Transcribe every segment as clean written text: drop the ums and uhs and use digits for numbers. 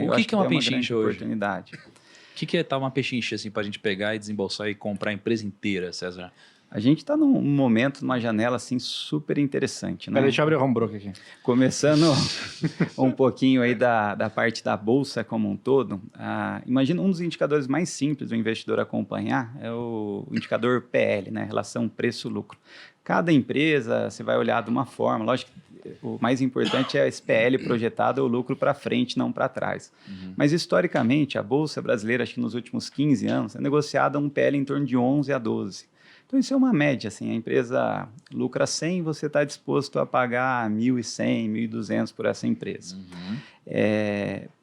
O que é uma pechincha hoje? Oportunidade. O que é uma pechincha assim, para a gente pegar e desembolsar e comprar a empresa inteira, César? A gente está num momento, numa janela assim super interessante, né? Deixa eu abrir o home broker aqui. Começando um pouquinho aí da parte da bolsa como um todo, imagina um dos indicadores mais simples do investidor acompanhar é o indicador PL, né? Relação preço-lucro. Cada empresa você vai olhar de uma forma, lógico que o mais importante é esse PL projetado, o lucro para frente, não para trás. Mas historicamente, a Bolsa Brasileira, acho que nos últimos 15 anos, é negociada um PL em torno de 11 a 12. Então, isso é uma média, assim, a empresa lucra 100, você está disposto a pagar 1.100, 1.200 por essa empresa.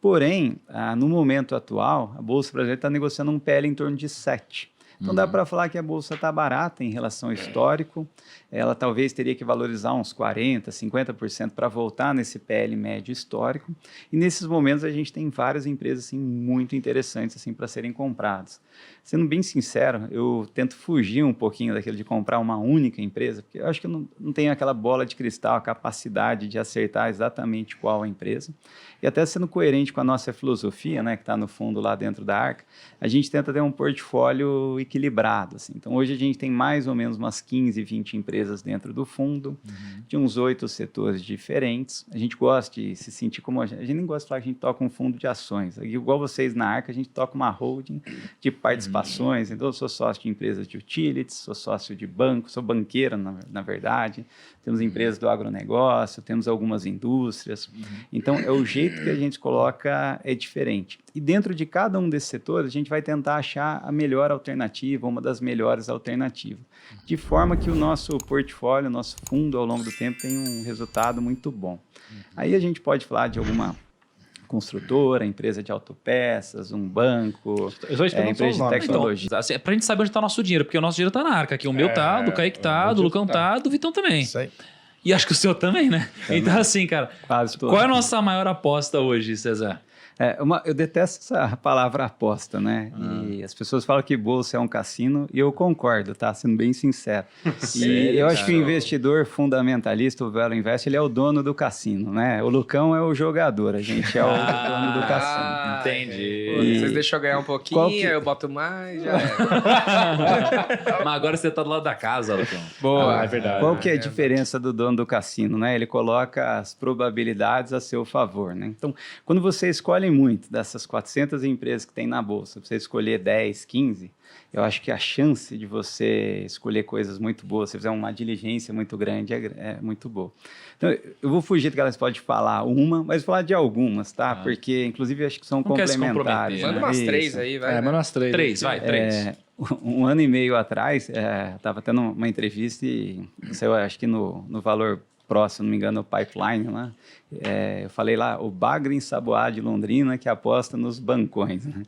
Porém, no momento atual, a Bolsa Brasileira está negociando um PL em torno de 7. Então, dá para falar que a Bolsa está barata em relação ao histórico, ela talvez teria que valorizar uns 40%, 50% para voltar nesse PL médio histórico, e nesses momentos a gente tem várias empresas assim, muito interessantes assim, para serem compradas. Sendo bem sincero, eu tento fugir um pouquinho daquilo de comprar uma única empresa, porque eu acho que eu não tenho aquela bola de cristal, a capacidade de acertar exatamente qual a empresa. E até sendo coerente com a nossa filosofia, né, que está no fundo lá dentro da Arca, a gente tenta ter um portfólio equilibrado. Assim. Então, hoje a gente tem mais ou menos umas 15, 20 empresas dentro do fundo, de uns 8 setores diferentes. A gente gosta de se sentir como... A gente nem gosta de falar que a gente toca um fundo de ações. Igual vocês na Arca, a gente toca uma holding de participações. Então, eu sou sócio de empresas de utilities, sou sócio de banco, sou banqueira, na verdade. Temos empresas do agronegócio, temos algumas indústrias. Então, é o jeito que a gente coloca é diferente. E dentro de cada um desses setores, a gente vai tentar achar a melhor alternativa, uma das melhores alternativas. De forma que o nosso portfólio, o nosso fundo, ao longo do tempo, tem um resultado muito bom. Aí a gente pode falar de alguma construtora, empresa de autopeças, um banco, empresa de tecnologia. Então, assim, pra gente saber onde está o nosso dinheiro, porque o nosso dinheiro está na Arca aqui. O meu tá, do Kaique tá, do Lucão tá, do Vitão também. Isso aí. E acho que o seu também, né? Também. Então, assim, cara, qual é a nossa maior aposta hoje, César? Eu detesto essa palavra aposta, né? E as pessoas falam que bolsa é um cassino, e eu concordo, tá? Sendo bem sincero. E eu acho que o investidor fundamentalista, o Velo Invest, ele é o dono do cassino, né? O Lucão é o jogador, a gente é o dono do cassino. Entendi. Vocês deixam eu ganhar um pouquinho, eu boto mais, já é. Mas agora você tá do lado da casa, Lucão. Boa, é verdade. Qual que é a diferença do dono do cassino, né? Ele coloca as probabilidades a seu favor, né? Então, quando você escolhe muito dessas 400 empresas que tem na Bolsa, você escolher 10, 15, eu acho que a chance de você escolher coisas muito boas, se fizer uma diligência muito grande, é muito boa. Então, eu vou fugir do que elas podem falar uma, mas falar de algumas, tá? Porque, inclusive, acho que são complementares. Manda umas 3 aí, vai. Manda umas 3. 3, vai, 3. Um ano e meio atrás, estava tendo uma entrevista e saiu, acho que no Valor Pro, se não me engano, o Pipeline lá, eu falei lá, o bagre ensaboado de Londrina que aposta nos bancões, né?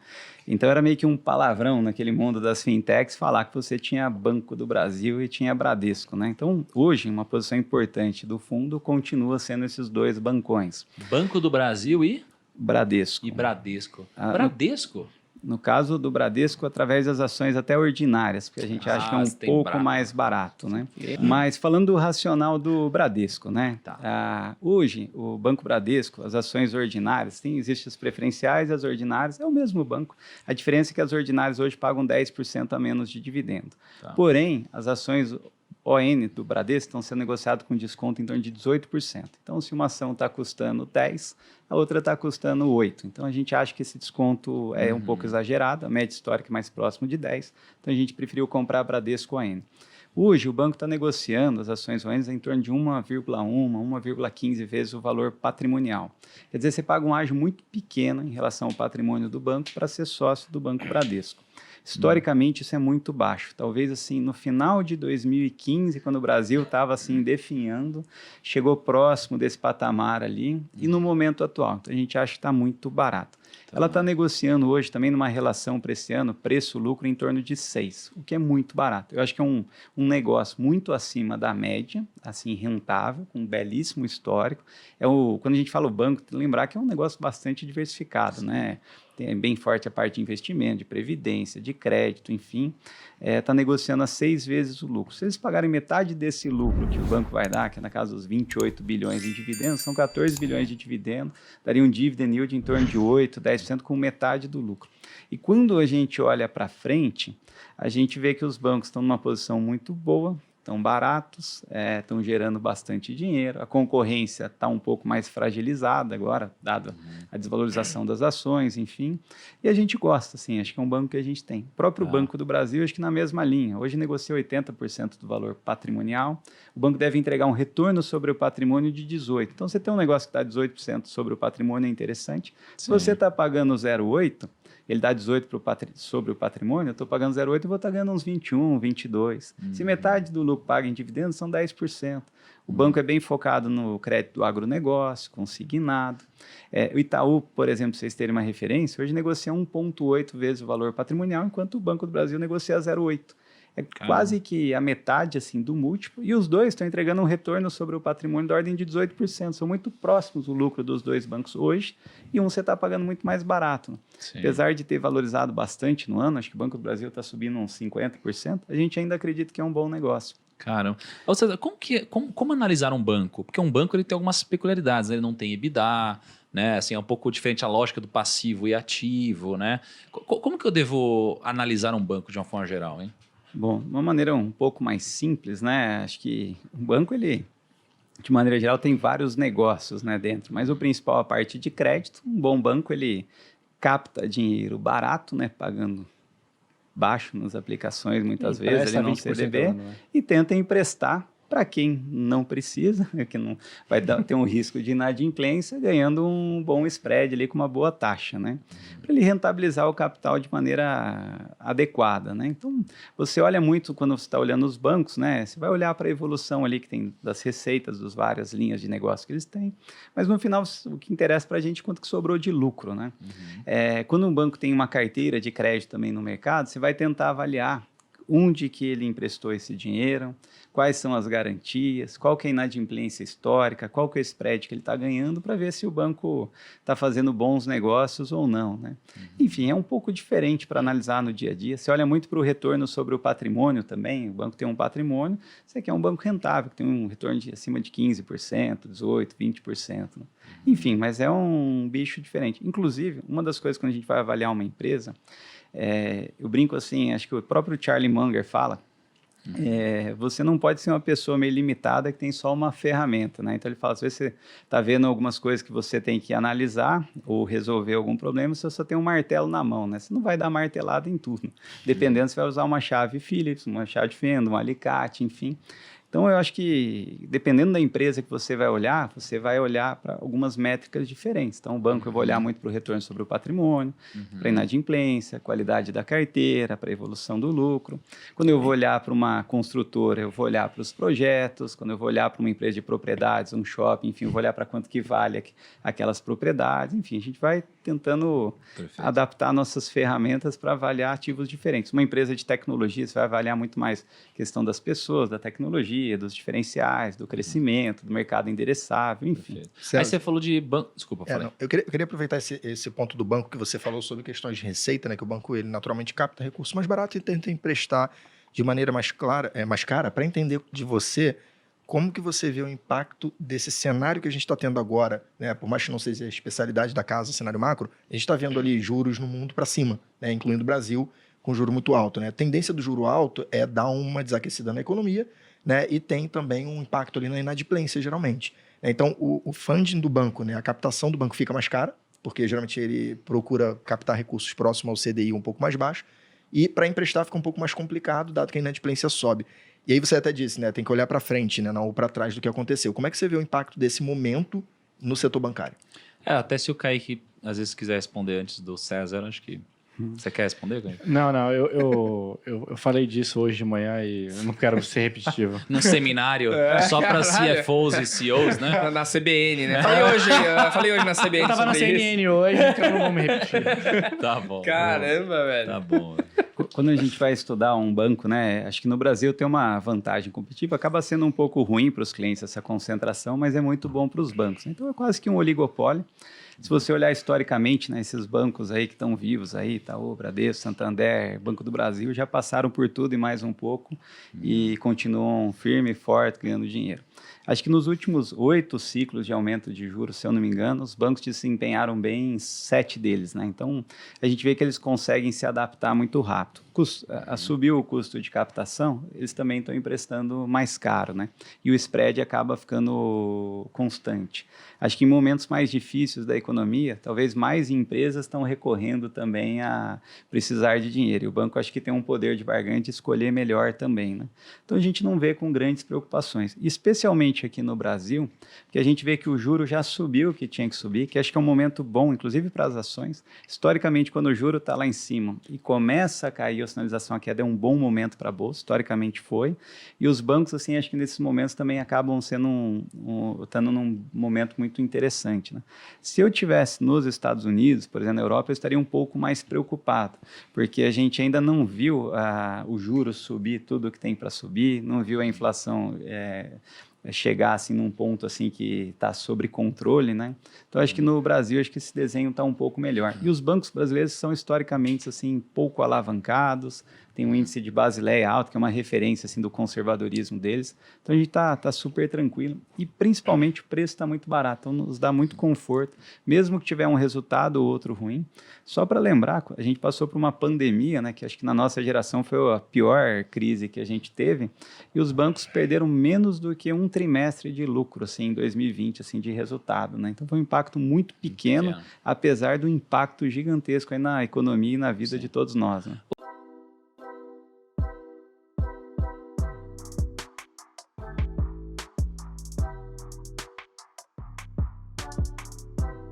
Então era meio que um palavrão naquele mundo das fintechs falar que você tinha Banco do Brasil e tinha Bradesco, né? Então hoje uma posição importante do fundo continua sendo esses dois bancões. Banco do Brasil e? Bradesco. E Bradesco. Bradesco? No caso do Bradesco, através das ações até ordinárias, porque a gente acha que é um pouco mais barato, né? Mas falando do racional do Bradesco, né? Hoje, o Banco Bradesco, as ações ordinárias, existem as preferenciais e as ordinárias, é o mesmo banco. A diferença é que as ordinárias hoje pagam 10% a menos de dividendo. Porém, as ações ON do Bradesco estão sendo negociadas com desconto em torno de 18%. Então, se uma ação está custando 10, a outra está custando 8. Então, a gente acha que esse desconto é um pouco exagerado, a média histórica é mais próximo de 10. Então, a gente preferiu comprar a Bradesco ON. Hoje, o banco está negociando as ações ON em torno de 1,15 vezes o valor patrimonial. Quer dizer, você paga um ágio muito pequeno em relação ao patrimônio do banco para ser sócio do Banco Bradesco. Historicamente, isso é muito baixo. Talvez, assim, no final de 2015, quando o Brasil estava, assim, definhando, chegou próximo desse patamar ali, e no momento atual. Então, a gente acha que está muito barato. Ela está negociando hoje também numa relação para esse ano, preço-lucro em torno de 6, o que é muito barato. Eu acho que é um negócio muito acima da média, assim, rentável, com um belíssimo histórico. Quando a gente fala o banco, tem que lembrar que é um negócio bastante diversificado, né? tem bem forte a parte de investimento, de previdência, de crédito, enfim, está negociando a 6 vezes o lucro. Se eles pagarem metade desse lucro que o banco vai dar, que é na casa dos 28 bilhões em dividendos, são 14 bilhões de dividendo, daria um dividend yield em torno de 8%, 10% com metade do lucro. E quando a gente olha para frente, a gente vê que os bancos estão numa posição muito boa, estão baratos, estão gerando bastante dinheiro, a concorrência está um pouco mais fragilizada agora, dada a desvalorização das ações, enfim, e a gente gosta, assim, acho que é um banco que a gente tem. O próprio Banco do Brasil, acho que na mesma linha, hoje negocia 80% do valor patrimonial, o banco deve entregar um retorno sobre o patrimônio de 18%, então você tem um negócio que está 18% sobre o patrimônio, é interessante. Se você está pagando 0,8%, ele dá 18 sobre o patrimônio, eu estou pagando 0,8 e vou estar ganhando uns 21, 22. Se metade do lucro paga em dividendos, são 10%. O banco é bem focado no crédito do agronegócio, consignado. O Itaú, por exemplo, para vocês terem uma referência, hoje negocia 1,8 vezes o valor patrimonial, enquanto o Banco do Brasil negocia 0,8. Quase que a metade assim, do múltiplo, e os dois estão entregando um retorno sobre o patrimônio da ordem de 18%. São muito próximos o lucro dos dois bancos hoje, e um você está pagando muito mais barato. Apesar de ter valorizado bastante no ano, acho que o Banco do Brasil está subindo uns 50%, a gente ainda acredita que é um bom negócio. Caramba. Ou seja, como analisar um banco? Porque um banco ele tem algumas peculiaridades, né? Ele não tem EBITDA, né? Assim, é um pouco diferente a lógica do passivo e ativo, né? Como que eu devo analisar um banco de uma forma geral, hein? Bom, de uma maneira um pouco mais simples, né? Acho que um banco, ele, de maneira geral, tem vários negócios, né, dentro, mas o principal é a parte de crédito. Um bom banco, ele capta dinheiro barato, né, pagando baixo nas aplicações, muitas vezes, ele não CDB, e tenta emprestar para quem não precisa, que não vai ter um risco de inadimplência, ganhando um bom spread ali com uma boa taxa, né? Para ele rentabilizar o capital de maneira adequada, né? Então, você olha muito quando você está olhando os bancos, né? Você vai olhar para a evolução ali que tem das receitas, das várias linhas de negócio que eles têm, mas no final o que interessa para a gente é quanto que sobrou de lucro, né? Quando um banco tem uma carteira de crédito também no mercado, você vai tentar avaliar onde que ele emprestou esse dinheiro, quais são as garantias, qual que é a inadimplência histórica, qual que é o spread que ele está ganhando, para ver se o banco está fazendo bons negócios ou não, né? Enfim, é um pouco diferente para analisar no dia a dia. Você olha muito para o retorno sobre o patrimônio também, o banco tem um patrimônio, você quer um banco rentável, que tem um retorno de acima de 15%, 18%, 20%. Né? Enfim, mas é um bicho diferente. Inclusive, uma das coisas quando a gente vai avaliar uma empresa, eu brinco assim, acho que o próprio Charlie Munger fala, você não pode ser uma pessoa meio limitada que tem só uma ferramenta, né? Então ele fala, se você está vendo algumas coisas que você tem que analisar ou resolver algum problema, você só tem um martelo na mão, né? Você não vai dar martelada em tudo. Dependendo, você vai usar uma chave Phillips, uma chave de fenda, um alicate, enfim. Então, eu acho que, dependendo da empresa que você vai olhar para algumas métricas diferentes. Então, o banco eu vou olhar muito para o retorno sobre o patrimônio, para a inadimplência, qualidade da carteira, para a evolução do lucro. Quando eu vou olhar para uma construtora, eu vou olhar para os projetos. Quando eu vou olhar para uma empresa de propriedades, um shopping, enfim, eu vou olhar para quanto que vale aquelas propriedades. Enfim, a gente vai tentando adaptar nossas ferramentas para avaliar ativos diferentes. Uma empresa de tecnologia, você vai avaliar muito mais a questão das pessoas, da tecnologia, dos diferenciais, do crescimento, do mercado endereçável, enfim. Aí você falou de banco... Desculpa, falei. Eu queria aproveitar esse ponto do banco que você falou sobre questões de receita, né? Que o banco, ele naturalmente capta recursos mais baratos e tenta emprestar de maneira mais cara, para entender de você como que você vê o impacto desse cenário que a gente está tendo agora, né? Por mais que não seja a especialidade da casa, cenário macro, a gente está vendo ali juros no mundo para cima, né? Incluindo o Brasil, com juro muito alto, né? A tendência do juro alto é dar uma desaquecida na economia, né? E tem também um impacto ali na inadimplência, geralmente. Então, o funding do banco, né? A captação do banco fica mais cara, porque geralmente ele procura captar recursos próximos ao CDI um pouco mais baixo, e para emprestar fica um pouco mais complicado, dado que a inadimplência sobe. E aí você até disse, né? Tem que olhar para frente, né? Não para trás do que aconteceu. Como é que você vê o impacto desse momento no setor bancário? Até se o Kaique, às vezes, quiser responder antes do César, acho que... Você quer responder, Kaique? Não, eu falei disso hoje de manhã e eu não quero ser repetitivo. Num seminário só para CFOs e CEOs, né? Na CBN, né? Falei hoje na CBN. Eu tava na CNN hoje, então não vou me repetir. Tá bom. Caramba, velho. Tá bom. Quando a gente vai estudar um banco, né? Acho que no Brasil tem uma vantagem competitiva, acaba sendo um pouco ruim para os clientes essa concentração, mas é muito bom para os bancos. Então é quase que um oligopólio. Se você olhar historicamente, né, esses bancos aí que estão vivos aí, Itaú, Bradesco, Santander, Banco do Brasil, já passaram por tudo e mais um pouco e continuam firme e forte ganhando dinheiro. Acho que nos últimos 8 ciclos de aumento de juros, se eu não me engano, os bancos desempenharam bem em 7 deles, né? Então, a gente vê que eles conseguem se adaptar muito rápido. Subiu o custo de captação, eles também estão emprestando mais caro, né? E o spread acaba ficando constante. Acho que em momentos mais difíceis da economia, talvez mais empresas estão recorrendo também a precisar de dinheiro. E o banco acho que tem um poder de barganha de escolher melhor também, né? Então a gente não vê com grandes preocupações, especialmente aqui no Brasil, porque a gente vê que o juro já subiu o que tinha que subir, que acho que é um momento bom, inclusive para as ações. Historicamente, quando o juro está lá em cima e começa a cair a sinalização, a queda é um bom momento para a bolsa, historicamente foi. E os bancos, assim, acho que nesses momentos também acabam sendo estando num momento muito interessante, né? Se eu tivesse nos Estados Unidos, por exemplo, na Europa, eu estaria um pouco mais preocupado, porque a gente ainda não viu o juros subir tudo o que tem para subir, não viu a inflação chegar assim num ponto assim que está sob controle, né? Então acho que no Brasil acho que esse desenho está um pouco melhor. E os bancos brasileiros são historicamente assim pouco alavancados, tem um índice de Basileia alto, que é uma referência assim do conservadorismo deles. Então a gente tá super tranquilo e principalmente o preço está muito barato, então nos dá muito conforto, mesmo que tiver um resultado ou outro ruim. Só para lembrar, a gente passou por uma pandemia, né, que acho que na nossa geração foi a pior crise que a gente teve, e os bancos perderam menos do que um trimestre de lucro assim em 2020 assim de resultado, né? Então foi um impacto muito pequeno, apesar do impacto gigantesco aí na economia e na vida de todos nós, né?